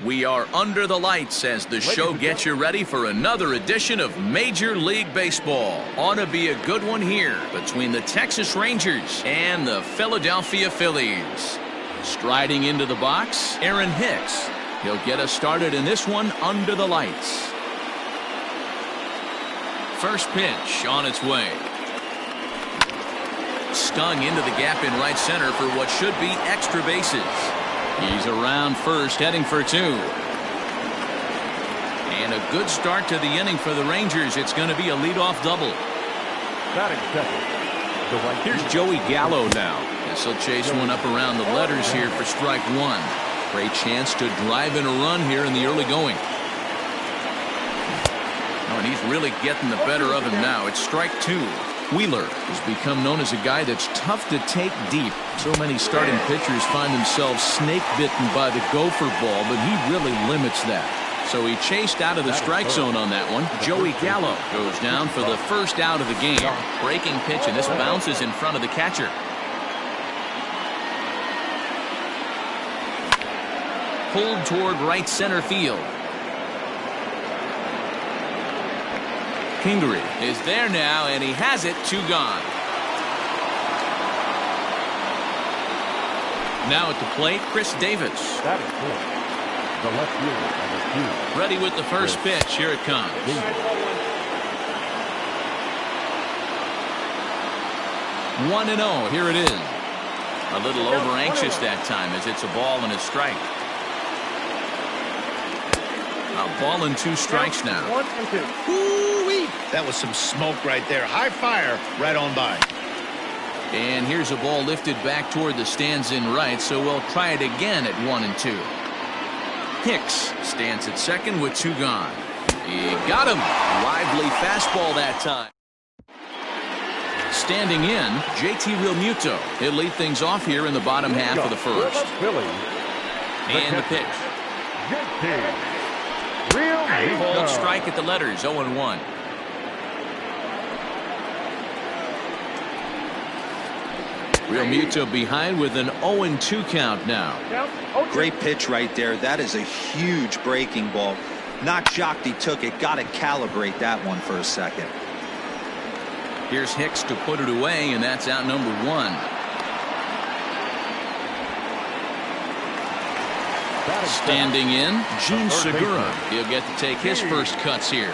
We are under the lights as the show gets you ready for another edition of Major League Baseball. Ought to be a good one here between the Texas Rangers and the Philadelphia Phillies. Striding into the box, Aaron Hicks. He'll get us started in this one under the lights. First pitch on its way. Stung into the gap in right center for what should be extra bases. He's around first, heading for two. And a good start to the inning for the Rangers. It's going to be a leadoff double. Here's Joey Gallo now. This will chase one up around the letters here for strike one. Great chance to drive in a run here in the early going. Oh, and he's really getting the better of him now. It's strike two. Wheeler has become known as a guy that's tough to take deep. So many starting pitchers find themselves snake bitten by the gopher ball, but he really limits that. So he chased out of the strike zone on that one. Joey Gallo goes down for the first out of the game. Breaking pitch, and this bounces in front of the catcher. Pulled toward right center field. Kingery is there now, and he has it. Two gone. Now at the plate, Chris Davis. That is good. The left fielder. Ready with the first pitch. Here it comes. 1-0. Here it is. A little over anxious that time as it's a ball and a strike. A ball and two strikes now. 1-2. Woo-wee. That was some smoke right there. High fire right on by. And here's a ball lifted back toward the stands in right, so we'll try it again at 1-2. Hicks stands at second with two gone. He got him. Lively fastball that time. Standing in, JT Realmuto. He'll lead things off here in the bottom half of the first. And the pitch. Called strike at the letters, 0-1. Realmuto behind with an 0-2 count now. Great pitch right there. That is a huge breaking ball. Not shocked he took it. Got to calibrate that one for a second. Here's Hicks to put it away, and that's out number one. Standing in, Gene Segura. He'll get to take his first cuts here.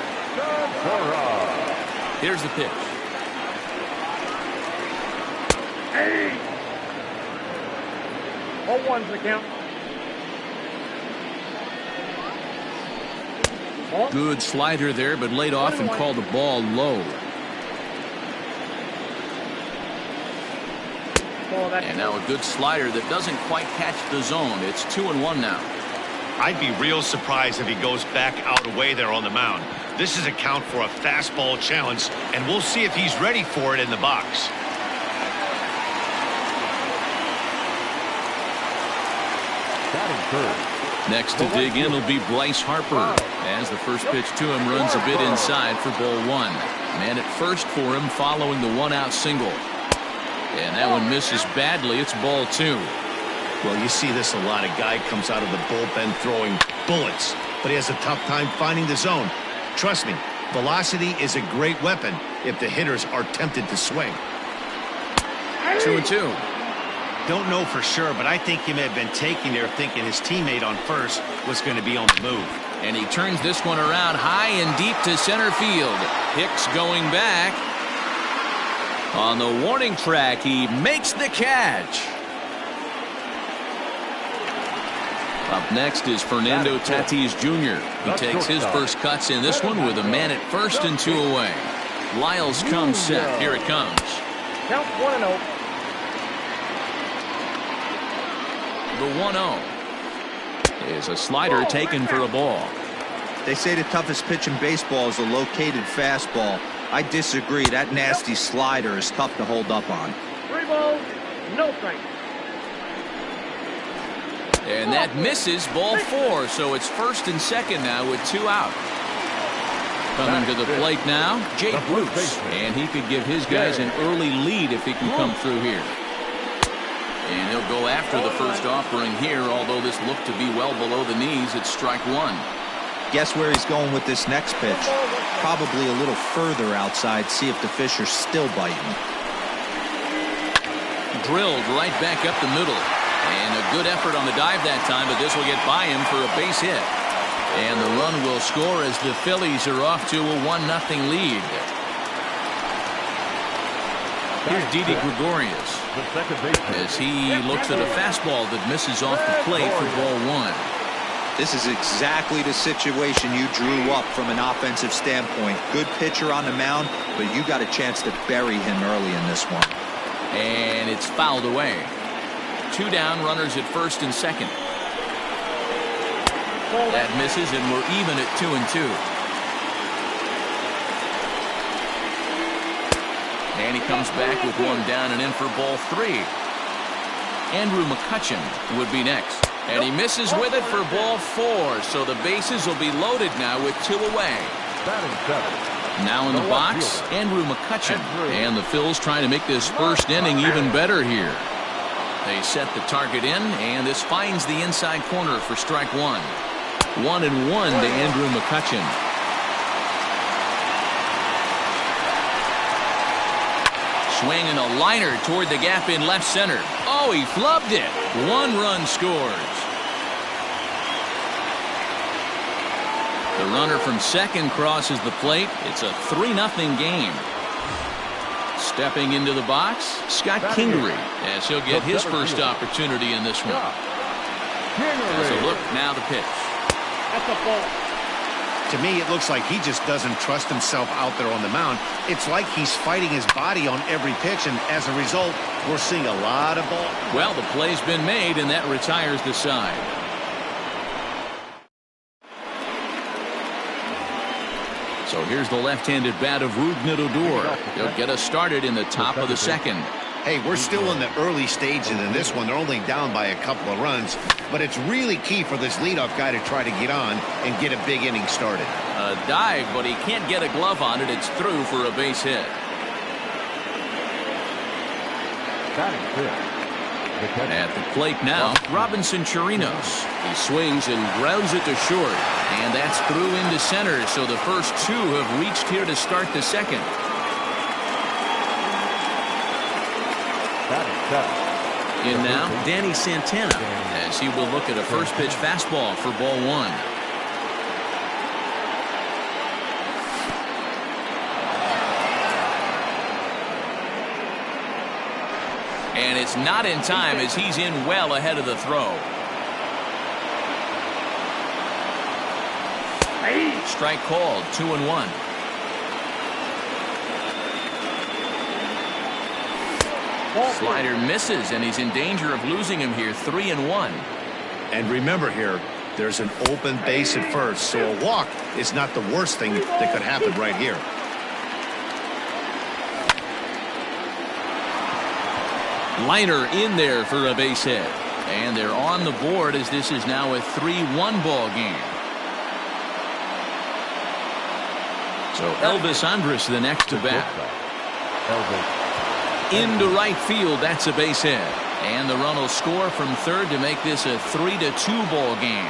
Here's the pitch. 0-1's the count. Good slider there, but laid off and called the ball low. And now a good slider that doesn't quite catch the zone. It's 2-1 now. I'd be real surprised if he goes back out away there on the mound. This is a count for a fastball challenge, and we'll see if he's ready for it in the box. Next to dig in will be Bryce Harper, as the first pitch to him runs a bit inside for ball one. Man at first for him following the one-out single. And that one misses badly. It's ball two. Well, you see this a lot. A guy comes out of the bullpen throwing bullets, but he has a tough time finding the zone. Trust me, velocity is a great weapon if the hitters are tempted to swing. 2-2. Don't know for sure, but I think he may have been taking there thinking his teammate on first was going to be on the move. And he turns this one around high and deep to center field. Hicks going back. On the warning track, he makes the catch. Up next is Fernando Tatis Jr. He takes his first cuts in this one with a man at first and two away. Lyles comes set. Here it comes. Count 1-0. The 1-0 is a slider taken for a ball. They say the toughest pitch in baseball is a located fastball. I disagree. That nasty slider is tough to hold up on. 3 balls, no strikes. And that misses, ball four, so it's first and second now with two out. Coming to the plate now, Jay Bruce, and he could give his guys an early lead if he can come through here. And he'll go after the first offering here, although this looked to be well below the knees. It's strike one. Guess where he's going with this next pitch? Probably a little further outside, see if the fish are still biting. Drilled right back up the middle. And a good effort on the dive that time, but this will get by him for a base hit. And the run will score as the Phillies are off to a 1-0 lead. Here's Didi Gregorius as he looks at a fastball that misses off the plate for ball one. This is exactly the situation you drew up from an offensive standpoint. Good pitcher on the mound, but you got a chance to bury him early in this one. And it's fouled away. 2 down, runners at first and second. That misses, and we're even at 2-2. And he comes back with 1 down and in for ball 3. Andrew McCutchen would be next. And he misses with it for ball 4. So the bases will be loaded now with 2 away. Now in the box, Andrew McCutchen. And the Phils trying to make this first inning even better here. They set the target in, and this finds the inside corner for strike one. 1-1 to Andrew McCutchen. Swinging a liner toward the gap in left center. Oh, he flubbed it. 1 run scores. The runner from second crosses the plate. It's a 3-0 game. Stepping into the box, Scott Kingery, as he'll get his first opportunity in this one. As a look, now the pitch. That's a ball. To me, it looks like he just doesn't trust himself out there on the mound. It's like he's fighting his body on every pitch, and as a result, we're seeing a lot of ball. Well, the play's been made, and that retires the side. So here's the left-handed bat of Rougned Odor. He'll get us started in the top of the second. Hey, we're still in the early stages in this one. They're only down by a couple of runs, but it's really key for this leadoff guy to try to get on and get a big inning started. A dive, but he can't get a glove on it. It's through for a base hit. At the plate now, Robinson Chirinos. He swings and grounds it to short, and that's through into center. So the first 2 have reached here to start the second. In now, Danny Santana, as he will look at a first pitch fastball for ball 1. And it's not in time as he's in well ahead of the throw. Strike called, 2-1. Slider misses, and he's in danger of losing him here, 3-1. And remember here, there's an open base at first, so a walk is not the worst thing that could happen right here. Liner in there for a base hit. And they're on the board as this is now a 3-1 ball game. So Elvis Andrus the next to bat. Into right field, that's a base hit. And the run will score from third to make this a 3-2 ball game.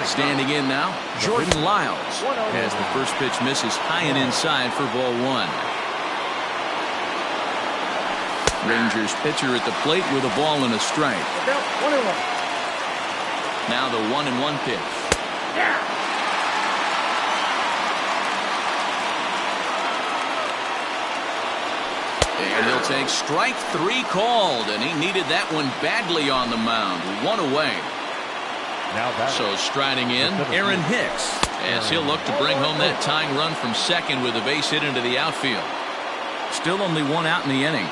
Standing in now, Jordan Lyles, as the first pitch misses high and inside for ball 1. Rangers pitcher at the plate with a ball and a strike. Now the 1-1 pitch. And he'll take strike 3 called, and he needed that one badly on the mound. 1 away. So striding in, Aaron Hicks, as he'll look to bring home that tying run from second with a base hit into the outfield. Still only 1 out in the inning.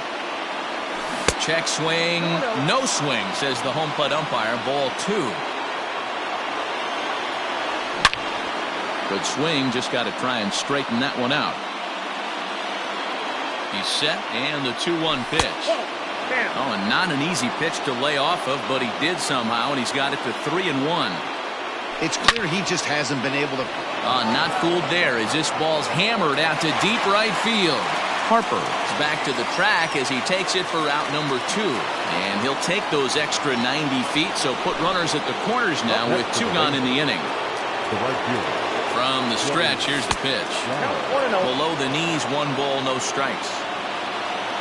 Check swing, no swing, says the home plate umpire. Ball 2. Good swing, just got to try and straighten that one out. He's set, and the 2-1 pitch. Oh, and not an easy pitch to lay off of, but he did somehow, and he's got it to 3-1. It's clear he just hasn't been able to. Not fooled there as this ball's hammered out to deep right field. Harper is back to the track as he takes it for out number 2. And he'll take those extra 90 feet, so put runners at the corners now with 2 gone in the inning. From the stretch, here's the pitch. Below the knees, 1 ball, no strikes.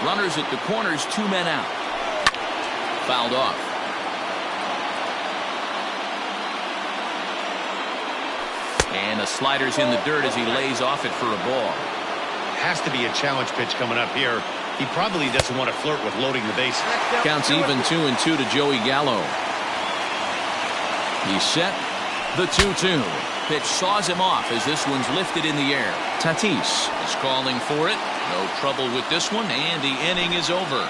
Runners at the corners, 2 men out. Fouled off. And the slider's in the dirt as he lays off it for a ball. Has to be a challenge pitch coming up here. He probably doesn't want to flirt with loading the bases. Counts even 2-2 to Joey Gallo. He's set. The 2-2. Pitch saws him off as this one's lifted in the air. Tatis is calling for it. No trouble with this one, and the inning is over.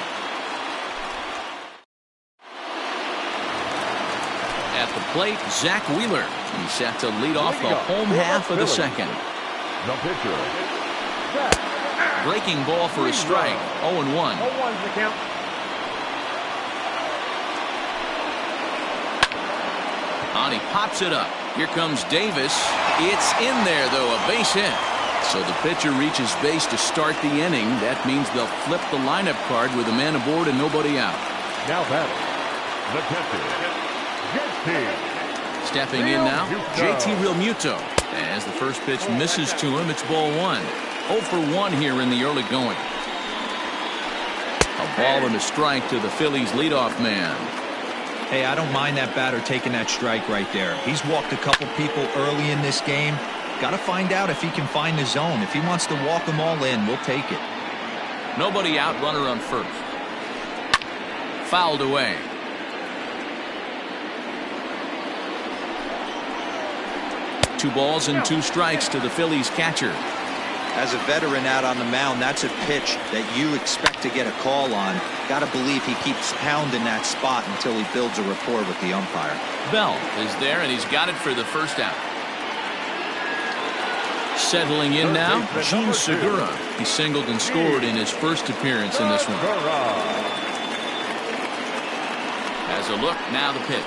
At the plate, Zach Wheeler. He's set to lead off the home half of the second. The pitcher. Breaking ball for a strike. 0-1. 0-1's the count. On he pops it up. Here comes Davis. It's in there, though, a base hit. So the pitcher reaches base to start the inning. That means they'll flip the lineup card with a man aboard and nobody out. Now batting, the catcher, JT. Stepping in now, JT Realmuto. As the first pitch misses to him, it's ball 1. 0 for 1 here in the early going. A ball and a strike to the Phillies leadoff man. Hey, I don't mind that batter taking that strike right there. He's walked a couple people early in this game. Got to find out if he can find the zone. If he wants to walk them all in, we'll take it. Nobody out, runner on first. Fouled away. Two balls and 2 strikes to the Phillies catcher. As a veteran out on the mound, that's a pitch that you expect to get a call on. Got to believe he keeps pounding that spot until he builds a rapport with the umpire. Bell is there, and he's got it for the first out. Settling in now, Gene Segura. He singled and scored in his first appearance in this one. As a look, now the pitch.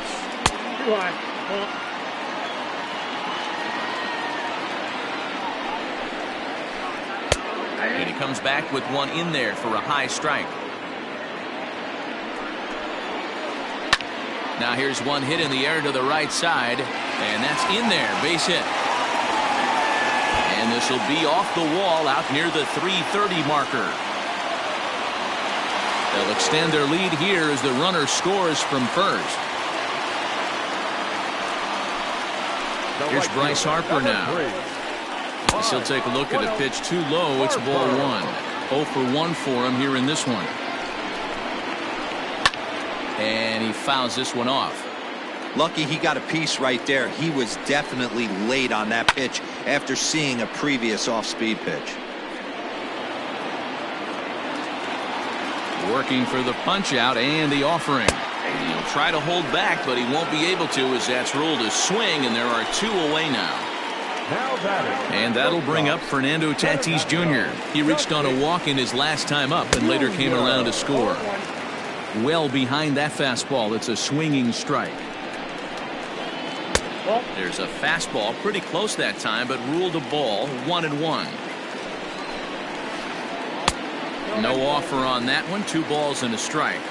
And he comes back with one in there for a high strike. Now here's one hit in the air to the right side, and that's in there, base hit. And this will be off the wall out near the 330 marker. They'll extend their lead here as the runner scores from first. Here's Bryce Harper now. As he'll take a look at a pitch too low. It's ball 1. 0 for 1 for him here in this one. And he fouls this one off. Lucky he got a piece right there. He was definitely late on that pitch after seeing a previous off-speed pitch. Working for the punch out and the offering. He'll try to hold back, but he won't be able to as that's ruled a swing, and there are 2 away now. And that'll bring up Fernando Tatis Jr. He reached on a walk in his last time up and later came around to score. Well behind that fastball. It's a swinging strike. There's a fastball pretty close that time, but ruled a ball. 1-1. No offer on that one. 2 balls and a strike.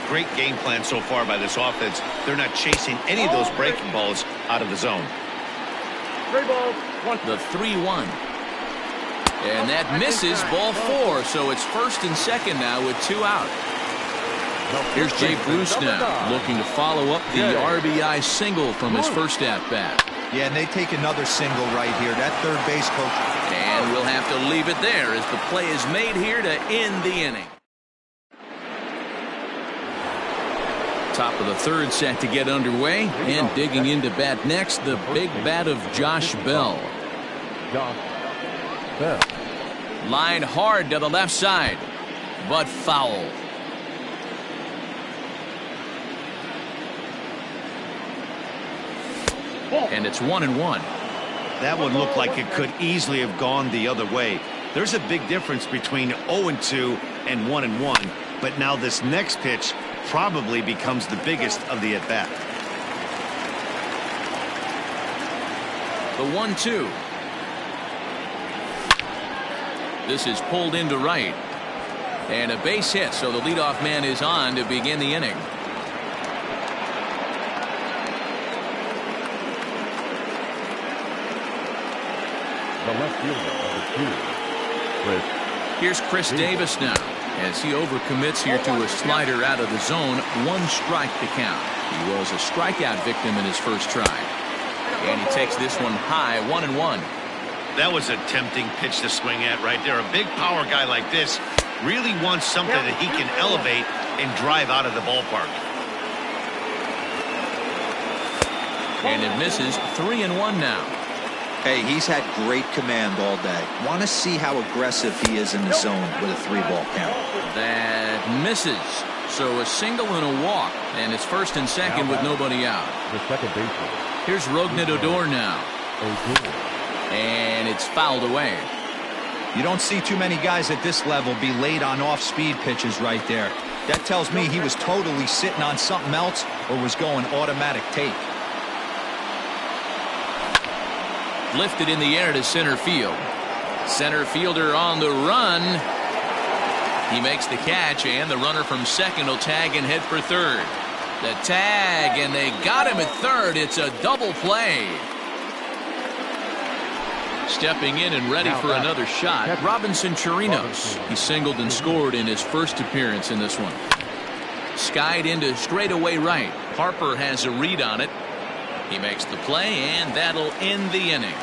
Great game plan so far by this offense. They're not chasing any of those breaking balls out of the zone. 3 balls, 1. The 3-1. And that misses, ball 4. So it's first and second now with 2 out. Here's Jay Bruce now looking to follow up the RBI single from his first at bat. Yeah, and they take another single right here. That third base coach. And we'll have to leave it there as the play is made here to end the inning. Top of the third set to get underway, and digging into bat next, the big bat of Josh Bell. Line hard to the left side, but foul. And it's 1-1. That one looked like it could easily have gone the other way. There's a big difference between 0-2 and 1-1, but now this next pitch probably becomes the biggest of the at-bat. The 1-2. This is pulled into right. And a base hit, so the leadoff man is on to begin the inning. The left fielder, number 2, Chris. Here's Chris Davis now, as he overcommits here to a slider out of the zone. 1 strike to count. He was a strikeout victim in his first try. And he takes this one high, 1-1. That was a tempting pitch to swing at right there. A big power guy like this really wants something that he can elevate and drive out of the ballpark. And it misses. 3-1 now. Hey, he's had great command all day. Want to see how aggressive he is in the zone with a 3-ball count. That misses. So a single and a walk, and it's first and second with nobody out. The second baseman. Here's Rougned Odor now. Odor. And it's fouled away. You don't see too many guys at this level be late on off-speed pitches right there. That tells me he was totally sitting on something else or was going automatic take. Lifted in the air to center field. Center fielder on the run. He makes the catch, and the runner from second will tag and head for third. The tag, and they got him at third. It's a double play. Stepping in and ready for another shot, Robinson Chirinos. He singled and scored in his first appearance in this one. Skied into straightaway right. Harper has a read on it. He makes the play, and that'll end the inning.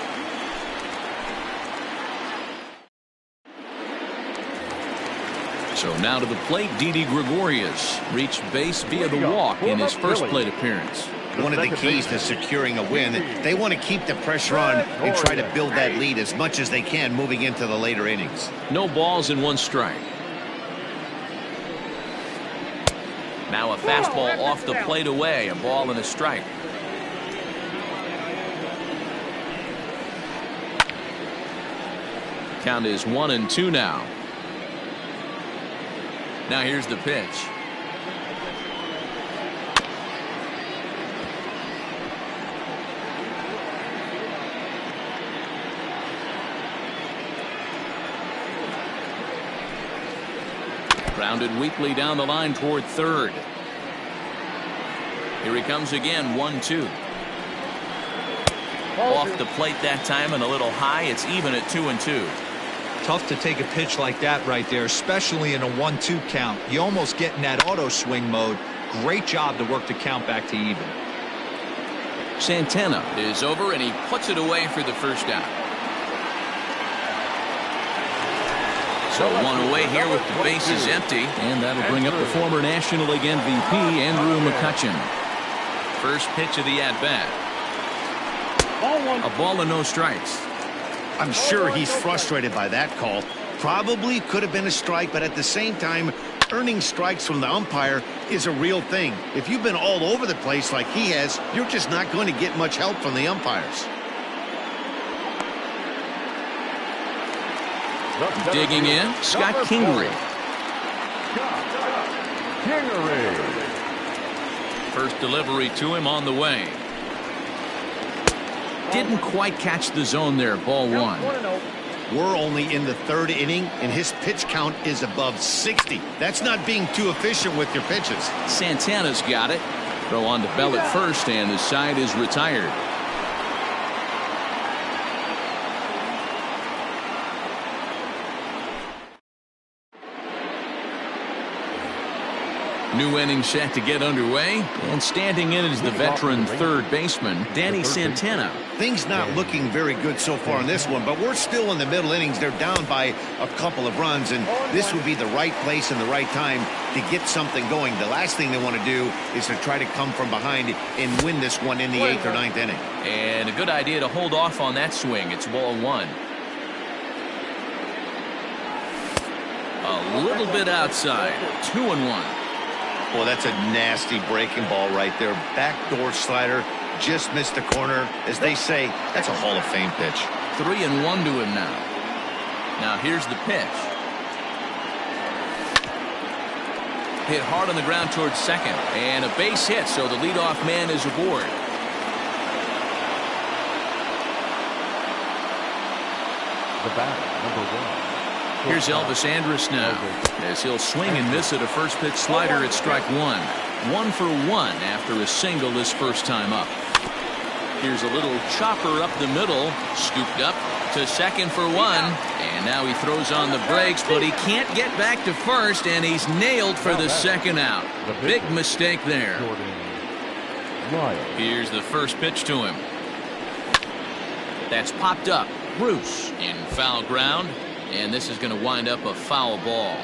So now to the plate, Didi Gregorius reached base via the walk in his first plate appearance. One of the keys to securing a win, they want to keep the pressure on and try to build that lead as much as they can moving into the later innings. No balls and 1 strike. Now a fastball off the plate away, a ball and a strike. Count is 1-2 now. Now here's the pitch. Grounded weakly down the line toward third. Here he comes again, 1-2. Off the plate that time and a little high. It's even at 2-2. Tough to take a pitch like that right there, especially in a 1-2 count. You almost get in that auto swing mode. Great job to work the count back to even. Santana is over, and he puts it away for the first out. So 1 away here with the bases empty, and that'll bring up the former National League MVP Andrew McCutchen. First pitch of the at-bat. A ball and no strikes. I'm sure he's frustrated by that call. Probably could have been a strike, but at the same time, earning strikes from the umpire is a real thing. If you've been all over the place like he has, you're just not going to get much help from the umpires. Digging in, Scott Kingery. First delivery to him on the way. Didn't quite catch the zone there, ball 1. We're only in the 3rd inning, and his pitch count is above 60. That's not being too efficient with your pitches. Santana's got it. Throw on to Bell at first, and the side is retired. New inning set to get underway, and standing in is the veteran third baseman, Danny Santana. Things not looking very good so far in this one, but we're still in the middle innings. They're down by a couple of runs, and this would be the right place and the right time to get something going. The last thing they want to do is to try to come from behind and win this one in the 8th or 9th inning. And a good idea to hold off on that swing. It's ball 1. A little bit outside. 2-1. Well, that's a nasty breaking ball right there. Backdoor slider, just missed the corner. As they say, that's a Hall of Fame pitch. 3-1 to him now. Now here's the pitch. Hit hard on the ground towards second, and a base hit, so the leadoff man is aboard. The batter, number 1. Here's Elvis Andrus now, as he'll swing and miss at a first pitch slider at strike one. 1 for 1 after a single his first time up. Here's a little chopper up the middle, scooped up to second for 1, and now he throws on the brakes, but he can't get back to first, and he's nailed for the second out. Big mistake there. Here's the first pitch to him. That's popped up. Bruce in foul ground, and this is going to wind up a foul ball.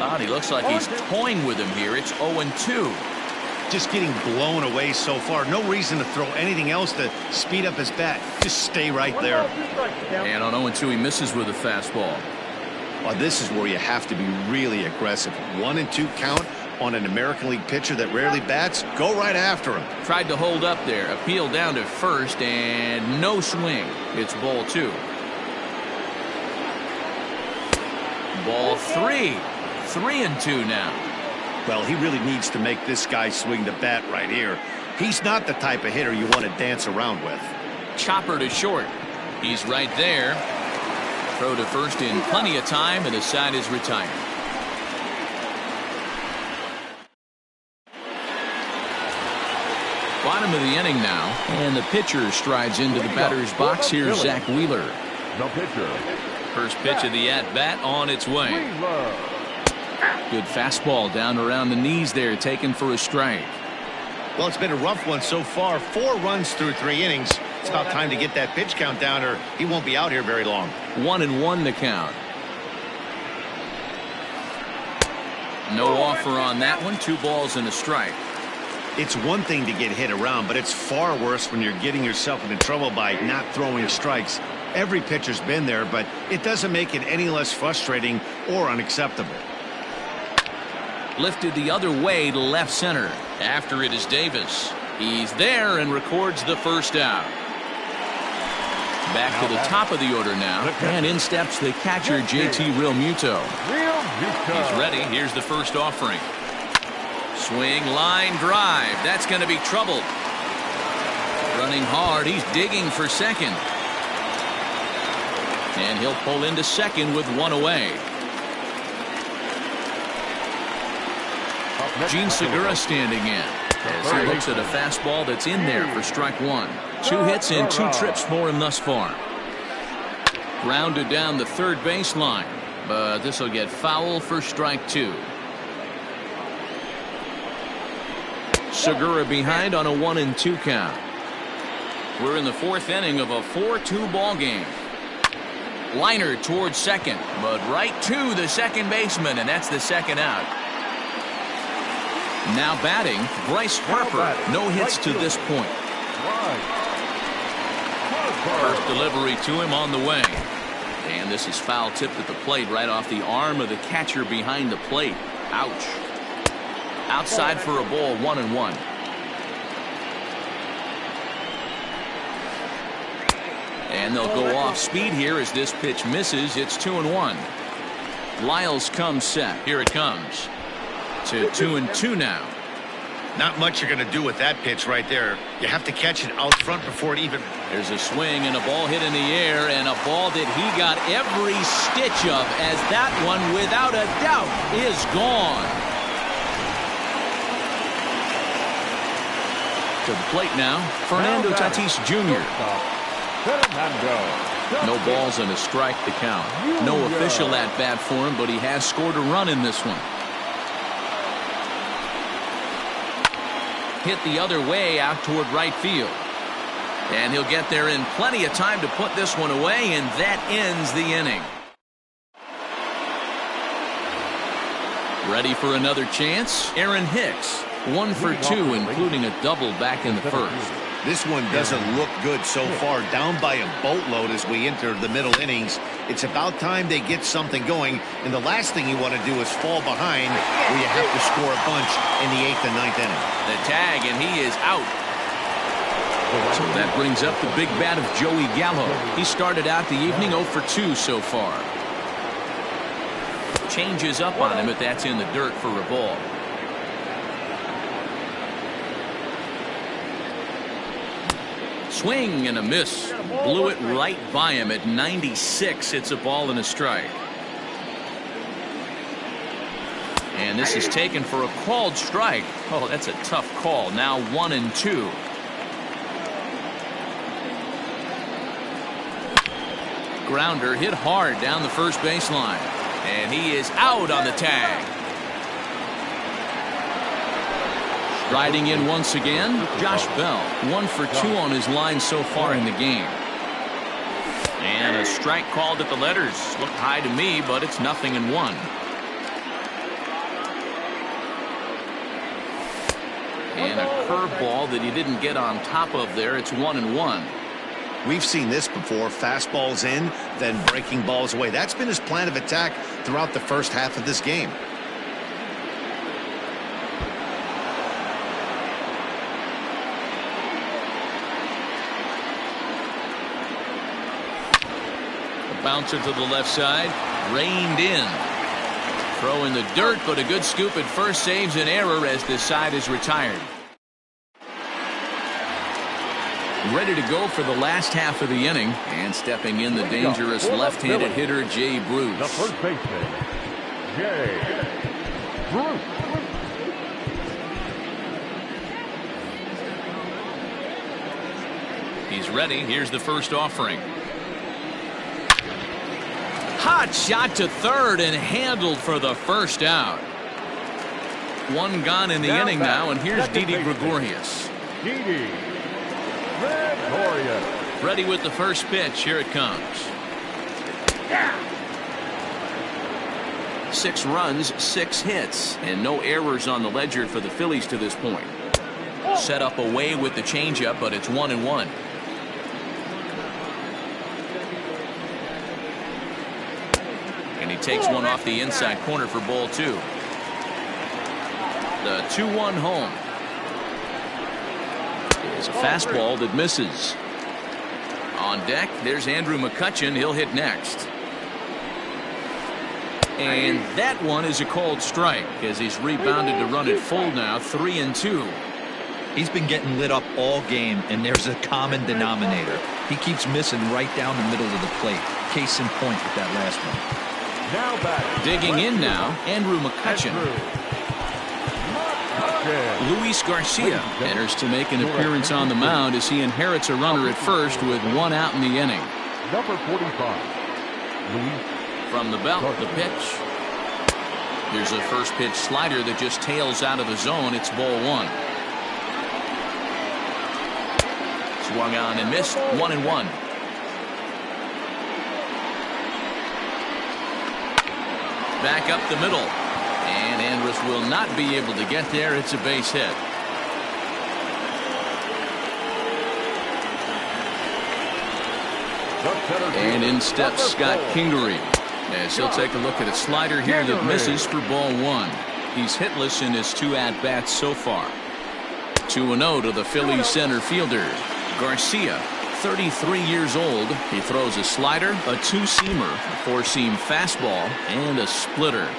Oh, he looks like he's toying with him here. It's 0-2. Just getting blown away so far. No reason to throw anything else to speed up his bat. Just stay right there. And on 0-2, he misses with a fastball. Well, this is where you have to be really aggressive. 1-2 count on an American League pitcher that rarely bats. Go right after him. Tried to hold up there. Appeal down to first, and no swing. It's ball 2. Ball 3. 3-2 now. Well, he really needs to make this guy swing the bat right here. He's not the type of hitter you want to dance around with. Chopper to short. He's right there. Throw to first in plenty of time, and the side is retired. Bottom of the inning now, and the pitcher strides into the batter's box. Here's Zach Wheeler. The pitcher. First pitch of the at-bat on its way. Good fastball down around the knees there, taken for a strike. Well, it's been a rough one so far. 4 runs through 3 innings. It's about time to get that pitch count down, or he won't be out here very long. 1-1 to count. No offer on that one. 2 balls and a strike. It's one thing to get hit around, but it's far worse when you're getting yourself into trouble by not throwing strikes. Every pitcher's been there, but it doesn't make it any less frustrating or unacceptable. Lifted the other way to left center. After it is Davis. He's there and records the first out. Back to the top of the order now, and in steps the catcher, JT Realmuto. He's ready. Here's the first offering. Swing, line, drive. That's going to be trouble. Running hard. He's digging for second. And he'll pull into second with 1 away. Gene Segura standing in as he looks at a fastball that's in there for strike 1. 2 hits and 2 trips for him thus far. Grounded down the third baseline, but this will get foul for strike 2. Segura behind on a 1-2 count. We're in the 4th inning of a 4-2 ball game. Liner towards second, but right to the second baseman, and that's the second out. Now batting, Bryce Harper. No hits to this point. First delivery to him on the way. And this is foul tipped at the plate right off the arm of the catcher behind the plate. Ouch. Outside for a ball, 1-1. And they'll go off speed here as this pitch misses. It's 2-1. Lyles comes set. Here it comes. To 2-2 now. Not much you're going to do with that pitch right there. You have to catch it out front before it even. There's a swing and a ball hit in the air, and a ball that he got every stitch of, as that one without a doubt is gone. To the plate now, Fernando Tatis Jr. No balls and a strike to count. No official at bat for him, but he has scored a run in this one. Hit the other way out toward right field. And he'll get there in plenty of time to put this one away, and that ends the inning. Ready for another chance? Aaron Hicks. 1 for 2, including a double back in the first. This one doesn't look good so far. Down by a boatload as we enter the middle innings. It's about time they get something going, and the last thing you want to do is fall behind where you have to score a bunch in the 8th and 9th inning. The tag, and he is out. So that brings up the big bat of Joey Gallo. He started out the evening 0 for 2 so far. Changes up on him, but that's in the dirt for a ball. Swing and a miss. Blew it right by him at 96. It's a ball and a strike. And this is taken for a called strike. Oh, that's a tough call. Now 1-2. Grounder hit hard down the first baseline. And he is out on the tag. Riding in once again, Josh Bell. 1 for 2 on his line so far in the game. And a strike called at the letters. Looked high to me, but it's 0-1. And a curveball that he didn't get on top of there. It's 1-1. We've seen this before. Fastballs in, then breaking balls away. That's been his plan of attack throughout the first half of this game. A bouncer to the left side. Reined in. Throw in the dirt, but a good scoop at first saves an error as this side is retired. Ready to go for the last half of the inning, and stepping in the dangerous left-handed hitter Jay Bruce. The first baseman, Jay Bruce. He's ready. Here's the first offering. Hot shot to third and handled for the first out. One gone in the inning now, and here's Didi Gregorius. Didi Gregorius. Ready with the first pitch. Here it comes. 6 runs, 6 hits, and no errors on the ledger for the Phillies to this point. Set up away with the changeup, but it's 1-1. And he takes one off the inside corner for ball 2. The 2-1 home. It's a fastball that misses. On deck, there's Andrew McCutchen. He'll hit next. And that one is a called strike as he's rebounded to run it full now. 3-2. He's been getting lit up all game, and there's a common denominator. He keeps missing right down the middle of the plate. Case in point with that last one. Now back. Digging in now, Andrew McCutchen. Luis Garcia enters to make an appearance on the mound as he inherits a runner at first with 1 out in the inning. Number 45, Luis. From the belt, the pitch. There's a first pitch slider that just tails out of the zone. It's ball 1. Swung on and missed. 1-1. Back up the middle. And Andrus will not be able to get there. It's a base hit. And in steps Scott Kingery. As he'll take a look at a slider here that misses for ball 1. He's hitless in his 2 at-bats so far. 2-0 to the Phillies center fielder. Garcia, 33 years old. He throws a slider, a 2-seamer, a 4-seam fastball, and a splitter.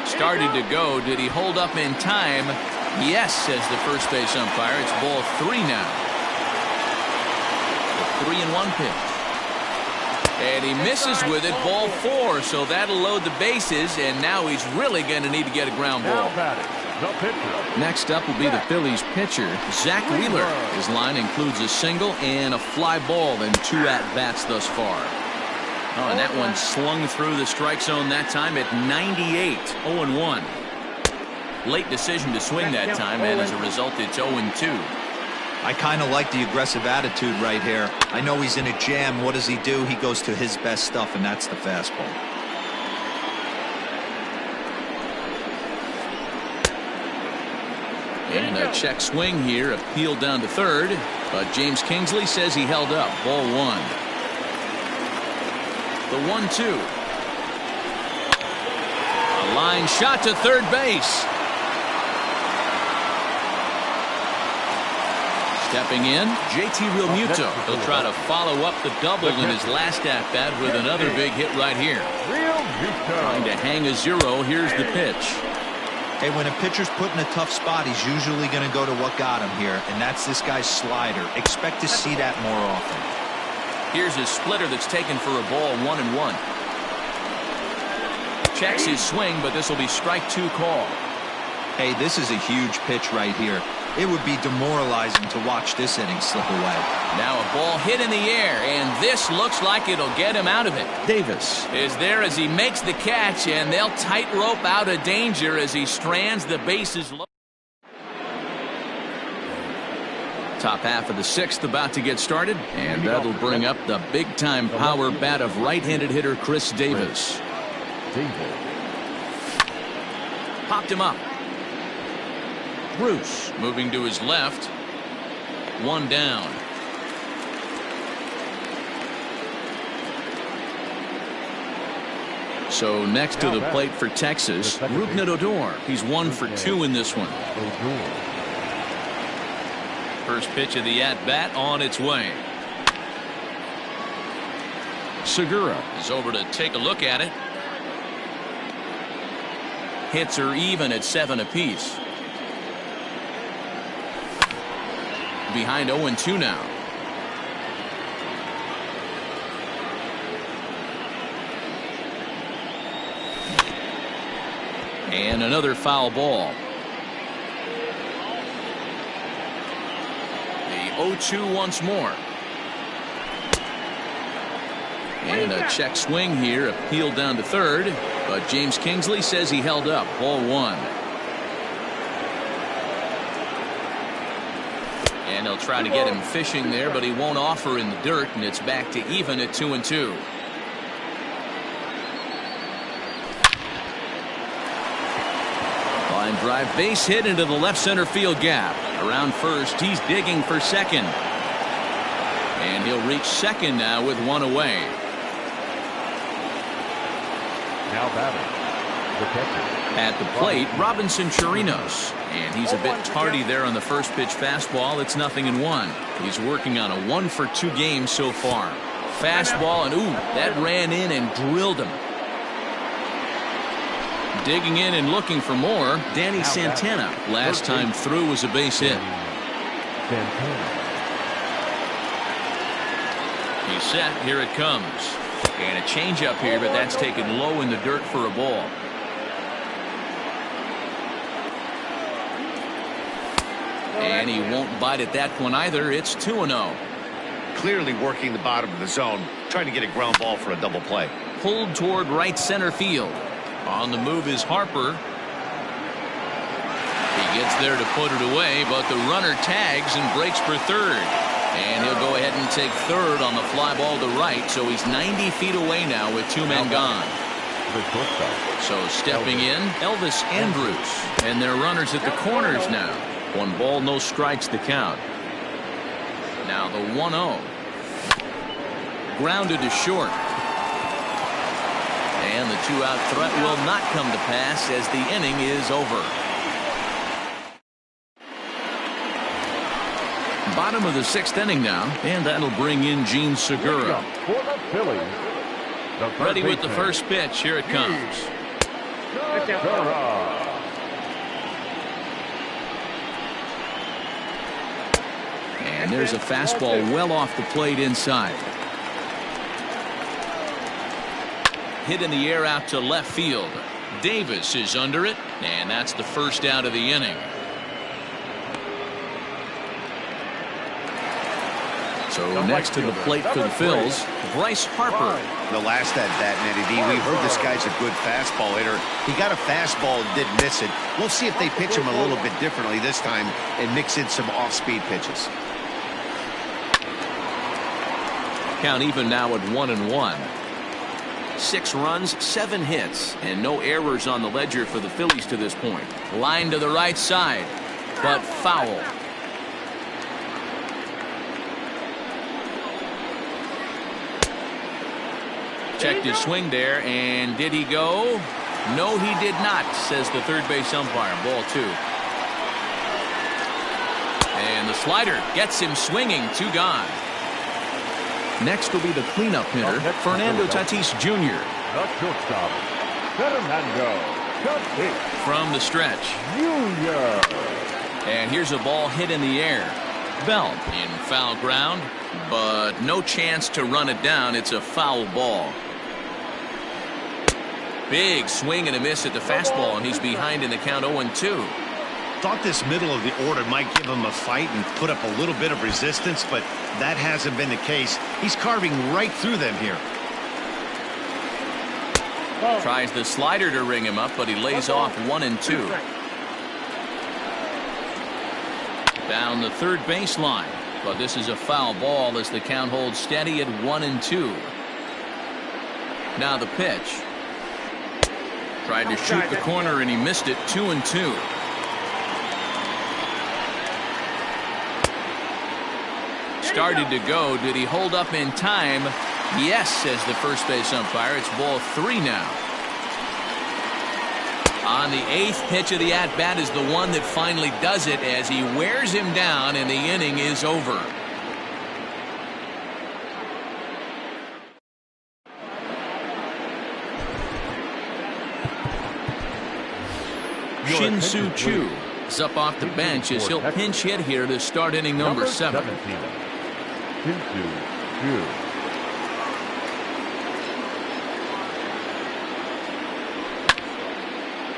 Started to go. Did he hold up in time? Yes, says the first base umpire. It's ball 3 now. The 3-1 pitch. And he misses with it. Ball 4. So that'll load the bases. And now he's really going to need to get a ground ball. Next up will be the Phillies pitcher, Zach Wheeler. His line includes a single and a fly ball in 2 at-bats thus far. Oh, and that one slung through the strike zone that time at 98. 0-1. Late decision to swing that time, and as a result, it's 0-2. I kind of like the aggressive attitude right here. I know he's in a jam. What does he do? He goes to his best stuff, and that's the fastball. And a check swing here, appealed down to third, but James Kingsley says he held up. Ball 1. The 1-2. A line shot to third base. Stepping in, JT Realmuto. He'll try to follow up the double in his last at-bat with another big hit right here. Trying to hang a 0. Here's the pitch. Hey, when a pitcher's put in a tough spot, he's usually going to go to what got him here, and that's this guy's slider. Expect to see that more often. Here's his splitter that's taken for a ball, 1-1. Checks his swing, but this will be strike 2 call. Hey, this is a huge pitch right here. It would be demoralizing to watch this inning slip away. Now a ball hit in the air, and this looks like it'll get him out of it. Davis is there as he makes the catch, and they'll tightrope out of danger as he strands the bases low. Top half of the 6th about to get started, and that'll bring up the big-time power bat of right-handed hitter Chris Davis. Popped him up. Bruce moving to his left. 1 down. So next to the plate for Texas, Rougned Odor. He's 1 for 2 in this one. First pitch of the at-bat on its way. Segura is over to take a look at it. Hits are even at 7 apiece. Behind 0-2 now. And another foul ball. The 0-2 once more. And a check swing here, appealed down to third, but James Kingsley says he held up. Ball 1. And they'll try to get him fishing there, but he won't offer in the dirt, and it's back to even at 2-2. Line drive base hit into the left center field gap. Around first, he's digging for second. And he'll reach second now with 1 away. Now batting, the catcher. At the plate, Robinson Chirinos. And he's a bit tardy there on the first pitch fastball. It's 0-1. He's working on a 1 for 2 game so far. Fastball, and ooh, that ran in and drilled him. Digging in and looking for more, Danny Santana. Last time through was a base hit. He's set. Here it comes. And a changeup here, but that's taken low in the dirt for a ball. And he won't bite at that one either. It's 2-0. Clearly working the bottom of the zone, trying to get a ground ball for a double play. Pulled toward right center field. On the move is Harper. He gets there to put it away, but the runner tags and breaks for third. And he'll go ahead and take third on the fly ball to right, so he's 90 feet away now with 2 men gone. So stepping in, Elvis Andrus. And they're runners at the corners now. 1 ball, no strikes to count. Now the 1-0. Grounded to short. And the 2-out threat will not come to pass as the inning is over. Bottom of the 6th inning now, and that'll bring in Gene Segura. For the Phillies, Ready with the first pitch. Here it comes. And there's a fastball well off the plate inside. Hit in the air out to left field. Davis is under it, and that's the first out of the inning. So next to the plate for the Phils, Bryce Harper. The last at bat, Eddie D, we heard this guy's a good fastball hitter. He got a fastball and didn't miss it. We'll see if they pitch him a little bit differently this time and mix in some off-speed pitches. Count even now at 1-1. 6 runs, 7 hits, and no errors on the ledger for the Phillies to this point. Line to the right side, but foul. checked his swing there, and did he go? No, he did not, says the third base umpire. Ball 2. And the slider gets him swinging. 2 gone. Next will be the cleanup hitter, Fernando Tatis Jr. The shortstop, Fernando Tatis From the stretch. Jr. And here's a ball hit in the air. Bell in foul ground, but no chance to run it down. It's a foul ball. Big swing and a miss at the fastball, and he's behind in the count 0-2. Thought this middle of the order might give him a fight and put up a little bit of resistance, but that hasn't been the case. He's carving right through them here. Tries the slider to ring him up, but he lays off 1-2. Down the third baseline, but this is a foul ball as the count holds steady at 1-2. Now the pitch. Tried to shoot the corner and he missed it. 2-2. Started to go. Did he hold up in time? Yes, says the first base umpire. It's ball 3 now. On the 8th pitch of the at-bat is the one that finally does it as he wears him down, and the inning is over. Shin-Soo Choo is up off the bench as he'll pinch hit here to start inning number 7. Shin-Soo Choo.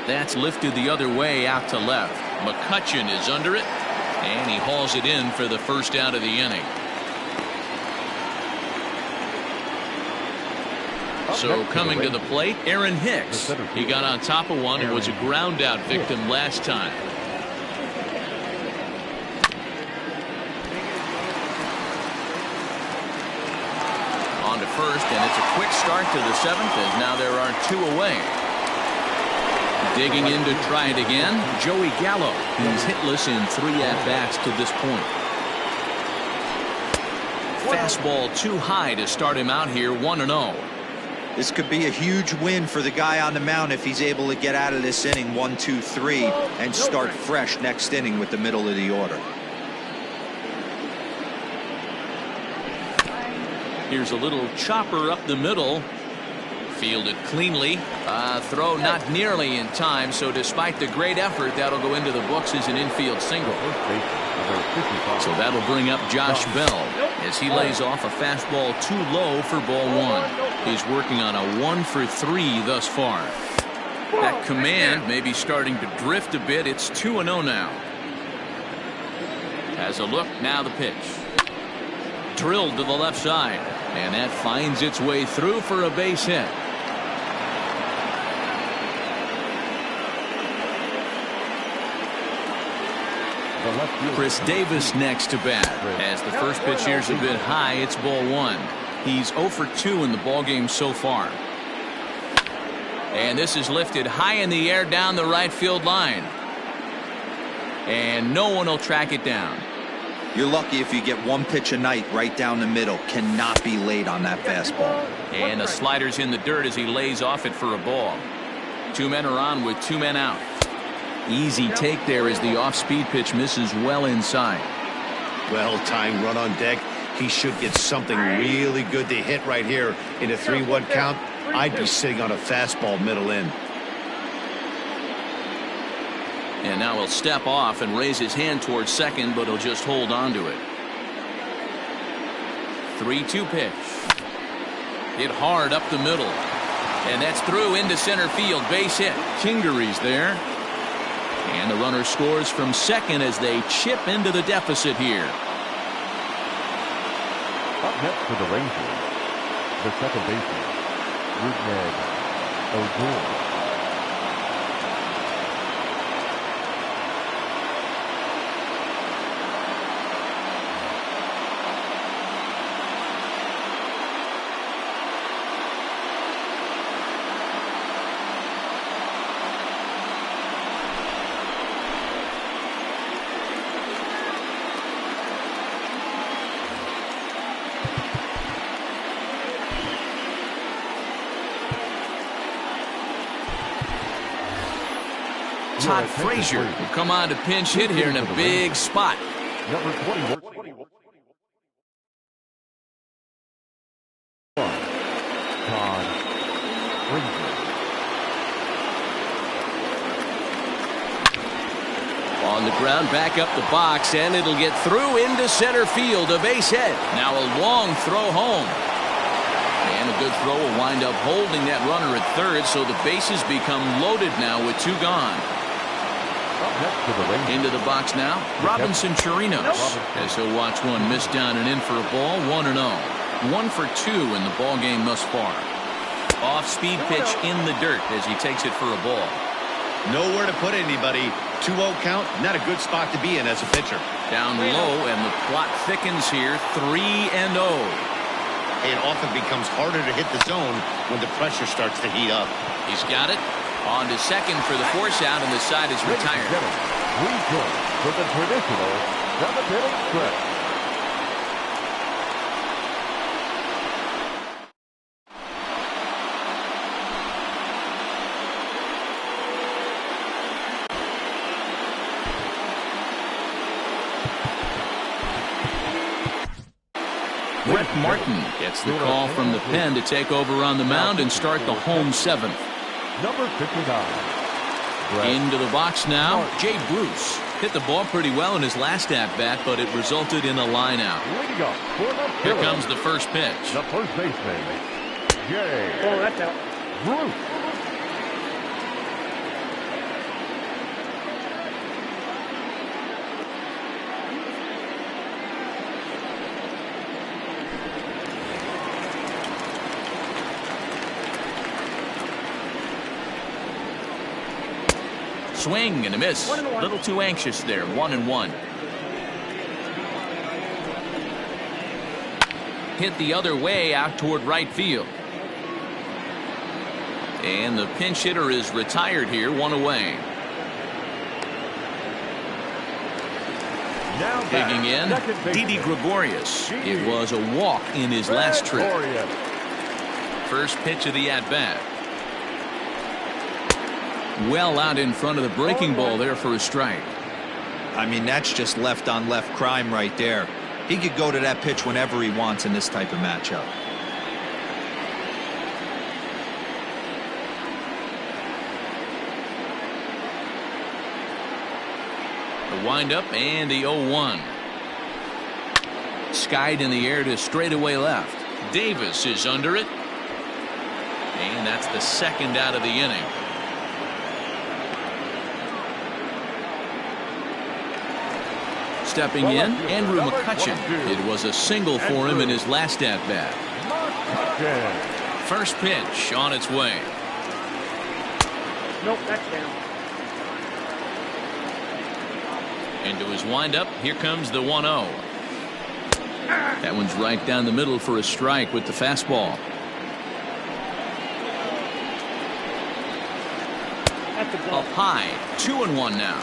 That's lifted the other way out to left. McCutchen is under it, and he hauls it in for the first out of the inning. So coming to the plate, Aaron Hicks. He got on top of one and was a ground out victim last time. On to first, and it's a quick start to the 7th as now there are 2 away. Digging in to try it again, Joey Gallo. He's hitless in 3 at-bats to this point. Fastball too high to start him out here, 1-0. This could be a huge win for the guy on the mound if he's able to get out of this inning 1, 2, 3 and start fresh next inning with the middle of the order. Here's a little chopper up the middle. Fielded cleanly. Throw not nearly in time, so despite the great effort, that'll go into the books as an infield single. So that'll bring up Josh Bell as he lays off a fastball too low for ball 1. He's working on a 1 for 3 thus far. That command may be starting to drift a bit. It's 2-0 now. Has a look, now the pitch. Drilled to the left side, and that finds its way through for a base hit. Chris Davis next to bat as the first pitch here's a bit high. It's ball 1. He's 0 for 2 in the ball game so far, and this is lifted high in the air down the right field line, and no one will track it down. You're lucky if you get 1 pitch a night right down the middle. Cannot be late on that fastball. And the slider's in the dirt as he lays off it for a ball. 2 men are on with 2 men out. Easy take there as the off-speed pitch misses well inside. Well-timed run on deck. He should get something really good to hit right here in a 3-1 count. I'd be sitting on a fastball middle in. And now he'll step off and raise his hand towards second, but he'll just hold on to it. 3-2 pitch. Hit hard up the middle. And that's through into center field. Base hit. Kingery's there. And the runner scores from second as they chip into the deficit here. Up next for the Rangers, the second baseman, Rougned Odor. Todd Frazier will come on to pinch hit here in a big spot. Number 21. Todd Frazier. On the ground, back up the box, and it'll get through into center field, a base hit. Now a long throw home. And a good throw will wind up holding that runner at third, so the bases become loaded now with 2 gone. Into the box now, Robinson Chirinos, as he'll watch one miss down and in for a ball, 1-0. 1 for 2 in the ball game thus far. Off-speed pitch in the dirt as he takes it for a ball. Nowhere to put anybody. 2-0 count, not a good spot to be in as a pitcher. Down low, and the plot thickens here, 3-0. It often becomes harder to hit the zone when the pressure starts to heat up. He's got it. On to second for the force out, and the side is retired. Return for the traditional 7th-inning stretch. Brett Martin gets the call from the pen to take over on the mound and start the home 7th. Number 59. Into the box now, Jay Bruce. Hit the ball pretty well in his last at-bat, but it resulted in a line out. Here comes the first pitch. The first baseman, Jay Bruce. Swing and a miss. A little too anxious there. 1-1. Hit the other way out toward right field. And the pinch hitter is retired here, 1 away. Now digging in, Didi Gregorius. It was a walk in his last trip. First pitch of the at-bat. Well out in front of the breaking ball there for a strike. I mean, that's just left-on-left crime right there. He could go to that pitch whenever he wants in this type of matchup. The windup and the 0-1. Skied in the air to straightaway left. Davis is under it. And that's the second out of the inning. Stepping in, Andrew McCutchen. It was a single for him in his last at-bat. First pitch on its way. Nope, that's down. Into his windup, here comes the 1-0. That one's right down the middle for a strike with the fastball. Up high, 2-1 now.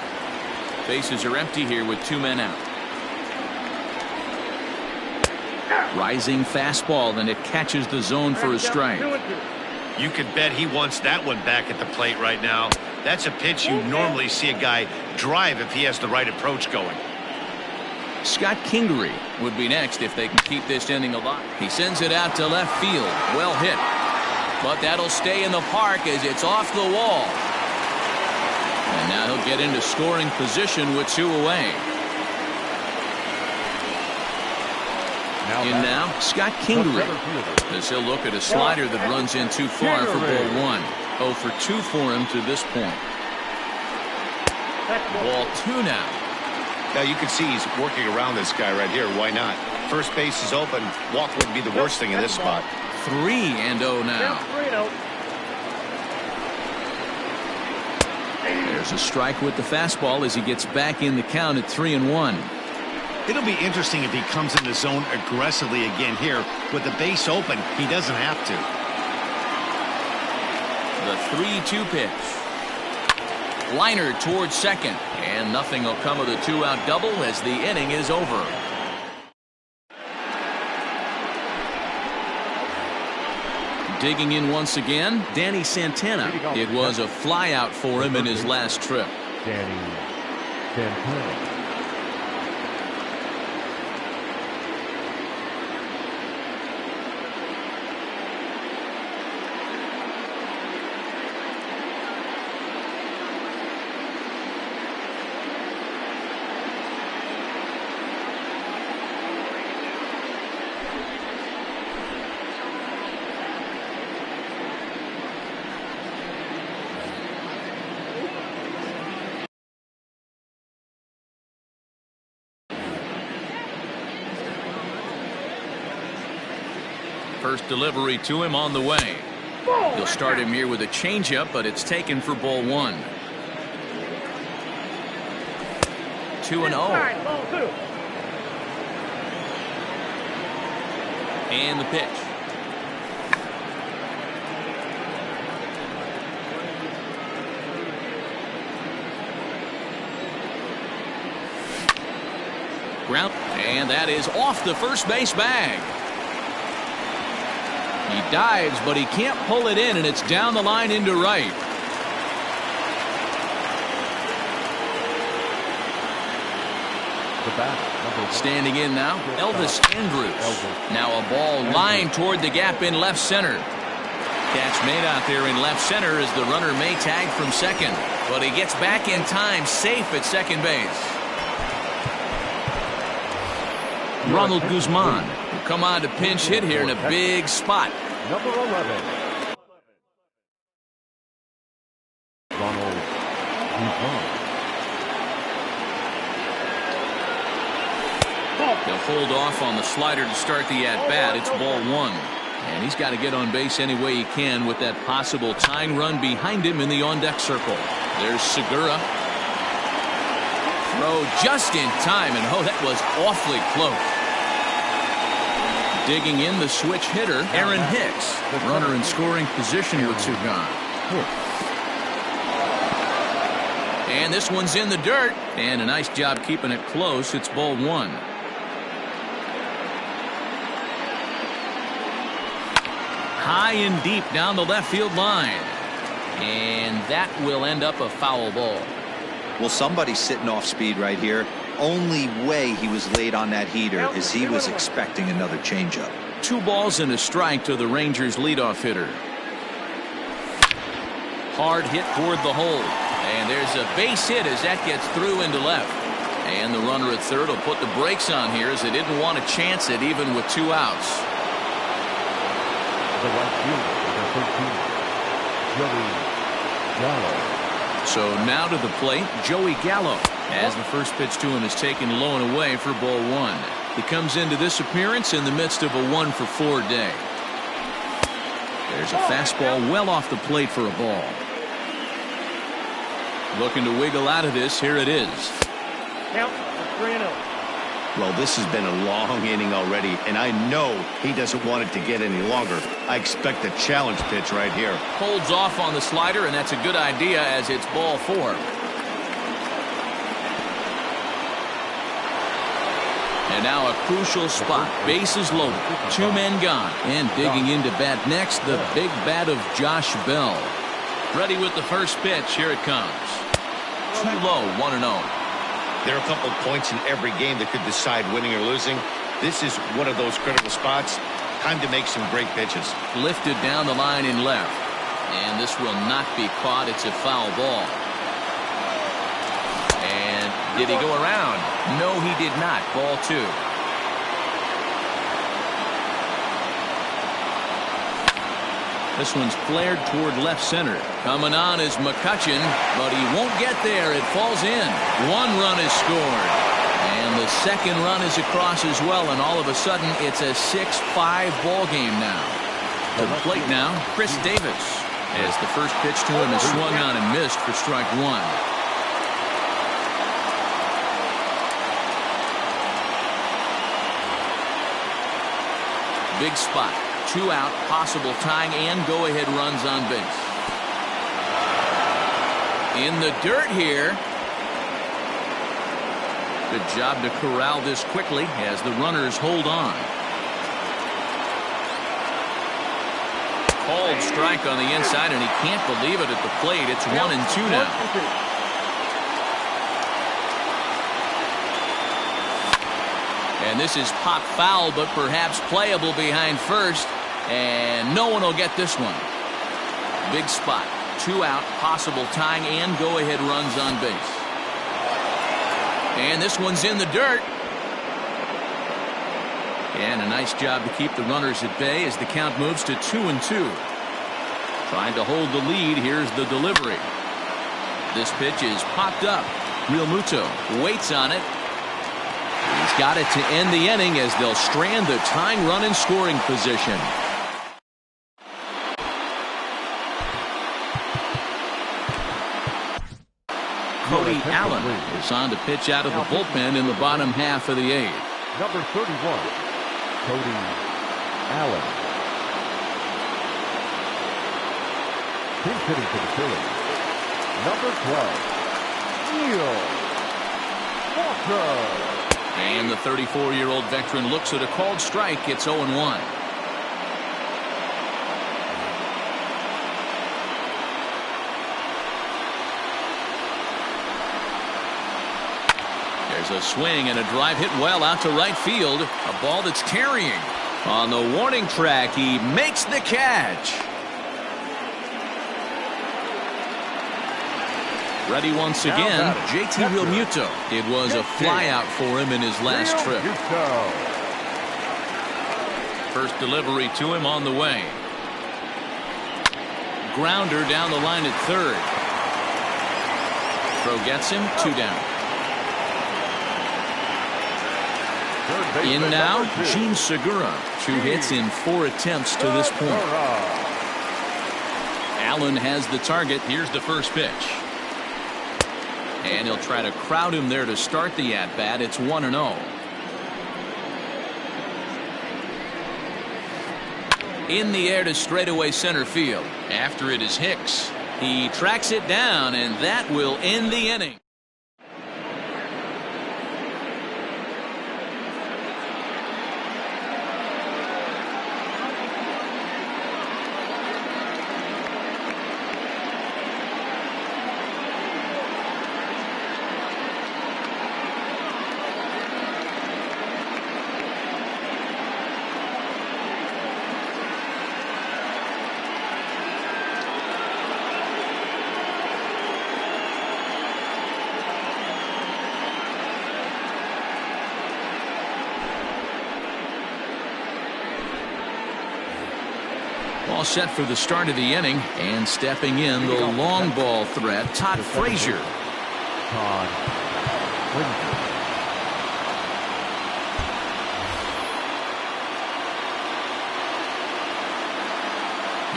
Bases are empty here with 2 men out. Rising fastball, and it catches the zone for a strike. You could bet he wants that one back at the plate right now. That's a pitch you normally see a guy drive if he has the right approach going. Scott Kingery would be next if they can keep this inning alive. He sends it out to left field. Well hit. But that'll stay in the park as it's off the wall. And now he'll get into scoring position with 2 away. In now, Scott Kingery, as he'll look at a slider that runs in too far for ball 1. 0 for 2 for him to this point. Ball 2 now. Now you can see he's working around this guy right here. Why not? First base is open. Walk wouldn't be the worst thing in this spot. 3-0 now. There's a strike with the fastball as he gets back in the count at 3-1. It'll be interesting if he comes in the zone aggressively again here. With the base open, he doesn't have to. The 3-2 pitch. Liner towards second. And nothing will come of the 2-out double as the inning is over. Digging in once again, Danny Santana. It was a flyout for him in his last trip. Danny Santana. First delivery to him on the way. He'll start him here with a changeup, but it's taken for ball 1. 2-0. And the pitch. Ground, and that is off the first base bag. He dives, but he can't pull it in, and it's down the line into right. The batter, number 1. Standing in now, Elvis Andrus. Now a ball lined toward the gap in left center. Catch made out there in left center as the runner may tag from second, but he gets back in time, safe at second base. Ronald Guzman will come on to pinch hit here in a big spot. Number 11. Ronald Guzman. They'll hold off on the slider to start the at-bat. It's ball 1. And he's got to get on base any way he can with that possible tying run behind him in the on-deck circle. There's Segura. Throw just in time, and oh, that was awfully close. Digging in the switch hitter, Aaron Hicks. Runner in scoring position with two gone. And this one's in the dirt. And a nice job keeping it close. It's ball 1. High and deep down the left field line. And that will end up a foul ball. Well, somebody's sitting off speed right here. Only way he was late on that heater is he was expecting another changeup. 2 balls and a strike to the Rangers leadoff hitter. Hard hit toward the hole. And there's a base hit as that gets through into left. And the runner at third will put the brakes on here as they didn't want to chance it even with 2 outs. The right fielder, number 13, Joey Gallo. So now to the plate, Joey Gallo, as the first pitch to him is taken low and away for ball 1. He comes into this appearance in the midst of a 1-for-4 day. There's a fastball well off the plate for a ball. Looking to wiggle out of this. Here it is. Count 3-0. Well, this has been a long inning already, and I know he doesn't want it to get any longer. I expect a challenge pitch right here. Holds off on the slider, and that's a good idea as it's ball 4. And now a crucial spot. Bases loaded. 2 men gone. And digging into bat next, the big bat of Josh Bell. Ready with the first pitch. Here it comes. Too low, 1-0. There are a couple of points in every game that could decide winning or losing. This is one of those critical spots. Time to make some great pitches. Lifted down the line in left. And this will not be caught. It's a foul ball. And did he go around? No, he did not. Ball 2. This one's flared toward left center. Coming on is McCutchen, but he won't get there. It falls in. 1 run is scored. And the second run is across as well, and all of a sudden it's a 6-5 ball game now. To the plate now, Chris Davis, as the first pitch to him is swung on and missed for strike 1. Big spot. 2 out, possible tying and go-ahead runs on base. In the dirt here. Good job to corral this quickly as the runners hold on. Called strike on the inside, and he can't believe it at the plate. It's 1-2 now. And this is pop foul, but perhaps playable behind first. And no one will get this one. Big spot. 2 out, possible tying and go-ahead runs on base. And this one's in the dirt. And a nice job to keep the runners at bay as the count moves to 2-2. Trying to hold the lead. Here's the delivery. This pitch is popped up. Realmuto waits on it. He's got it to end the inning as they'll strand the tying run in scoring position. Cody Allen is on to pitch out of the bullpen in the bottom half of the 8th. Number 31, Cody Allen. Pinch hitting for the Phillies. Number 12, Neil Walker. And the 34-year-old veteran looks at a called strike. It's 0-1. There's a swing and a drive hit well out to right field. A ball that's carrying. On the warning track, he makes the catch. Ready once again, JT Realmuto. It was a flyout for him in his last trip. First delivery to him on the way. Grounder down the line at third. Throw gets him, 2 down. In now, Jean Segura. 2 hits in 4 attempts to this point. Allen has the target. Here's the first pitch. And he'll try to crowd him there to start the at-bat. It's 1-0. In the air to straightaway center field. After it is Hicks. He tracks it down, and that will end the inning. All set for the start of the inning, and stepping in the long ball threat, Todd Frazier. Todd Frazier.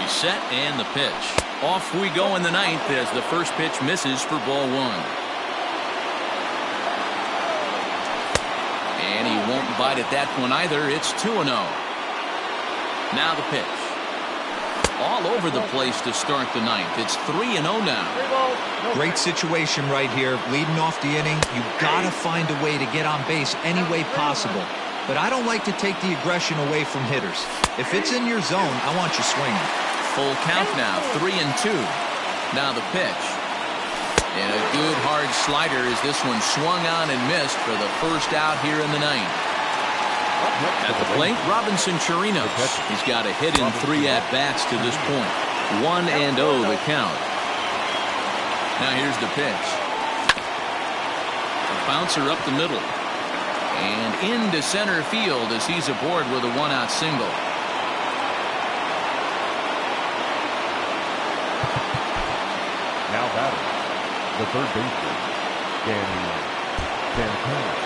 He's set, and the pitch. Off we go in the 9th as the first pitch misses for ball 1. And he won't bite at that one either. It's 2-0. Now the pitch. All over the place to start the 9th. It's 3-0 now. Great situation right here. Leading off the inning, you've got to find a way to get on base any way possible. But I don't like to take the aggression away from hitters. If it's in your zone, I want you swinging. Full count now, 3-2. Now the pitch. And a good hard slider as this one swung on and missed for the first out here in the 9th. At the plate, Robinson Chirinos. He's got a hit in 3 at-bats to this point. 1-0 the count. Now here's the pitch. A bouncer up the middle. And into center field as he's aboard with a 1-out single. Now batting, the third baseman, Danny Santana.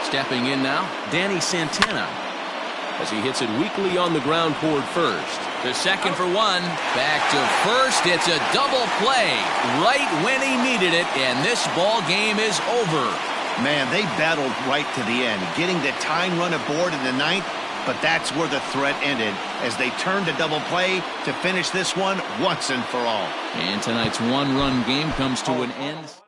Stepping in now, Danny Santana. As he hits it weakly on the ground toward first. To second for 1. Back to first. It's a double play right when he needed it, and this ball game is over. Man, they battled right to the end, getting the tying run aboard in the 9th, but that's where the threat ended as they turned to double play to finish this one once and for all. And tonight's 1-run game comes to an end.